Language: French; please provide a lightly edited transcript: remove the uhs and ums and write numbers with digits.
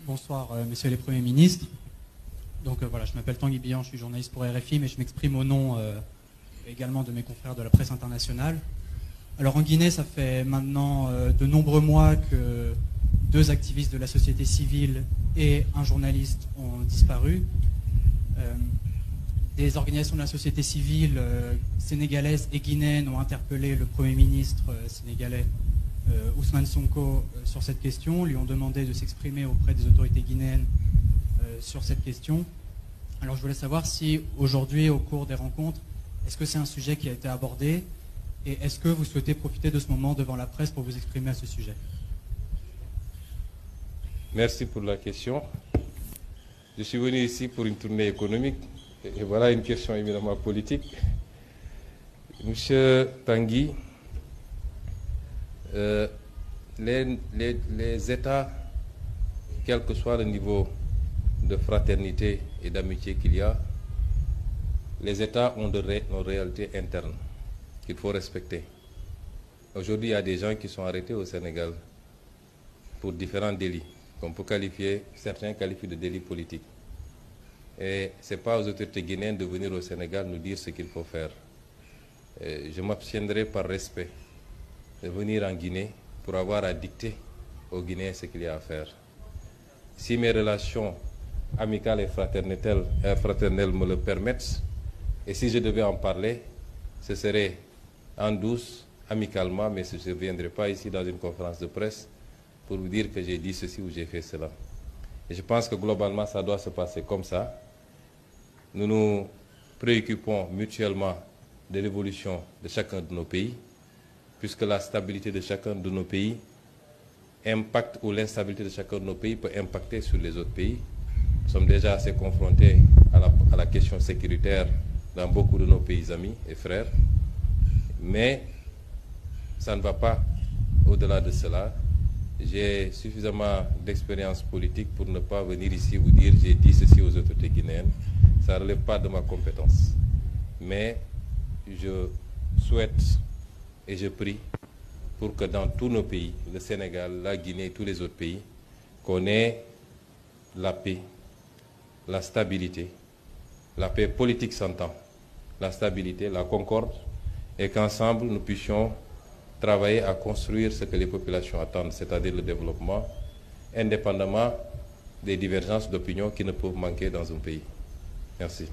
Bonsoir, messieurs les premiers ministres. Donc voilà, je m'appelle Tanguy Bihan, je suis journaliste pour RFI, mais je m'exprime au nom également de mes confrères de la presse internationale. Alors en Guinée, ça fait maintenant de nombreux mois que 2 activistes de la société civile et un journaliste ont disparu. Des organisations de la société civile sénégalaise et guinéenne ont interpellé le Premier ministre sénégalais Ousmane Sonko sur cette question, lui ont demandé de s'exprimer auprès des autorités guinéennes sur cette question. Alors je voulais savoir si aujourd'hui, au cours des rencontres, est-ce que c'est un sujet qui a été abordé et est-ce que vous souhaitez profiter de ce moment devant la presse pour vous exprimer à ce sujet? Merci pour la question. Je suis venu ici pour une tournée économique et voilà une question éminemment politique. Monsieur Tanguy, les États, quel que soit le niveau de fraternité et d'amitié qu'il y a, les États ont une réalité interne qu'il faut respecter. Aujourd'hui, il y a des gens qui sont arrêtés au Sénégal pour différents délits, qu'on peut qualifier, certains qualifient de délits politiques. Et ce n'est pas aux autorités guinéennes de venir au Sénégal nous dire ce qu'il faut faire. Je m'abstiendrai par respect de venir en Guinée pour avoir à dicter aux Guinéens ce qu'il y a à faire. Si mes relations amicales et fraternelles me le permettent, et si je devais en parler, ce serait en douce, amicalement, mais je ne viendrai pas ici dans une conférence de presse pour vous dire que j'ai dit ceci ou j'ai fait cela. Et je pense que globalement, ça doit se passer comme ça. Nous nous préoccupons mutuellement de l'évolution de chacun de nos pays, puisque la stabilité de chacun de nos pays impacte, ou l'instabilité de chacun de nos pays peut impacter sur les autres pays. Nous sommes déjà assez confrontés à la question sécuritaire dans beaucoup de nos pays amis et frères, mais ça ne va pas au-delà de cela. J'ai suffisamment d'expérience politique pour ne pas venir ici vous dire j'ai dit ceci aux autorités guinéennes. Ça ne relève pas de ma compétence. Mais je souhaite et je prie pour que dans tous nos pays, le Sénégal, la Guinée et tous les autres pays, qu'on ait la paix, la stabilité, la paix politique s'entend, la stabilité, la concorde, et qu'ensemble nous puissions travailler à construire ce que les populations attendent, c'est-à-dire le développement, indépendamment des divergences d'opinion qui ne peuvent manquer dans un pays. Merci.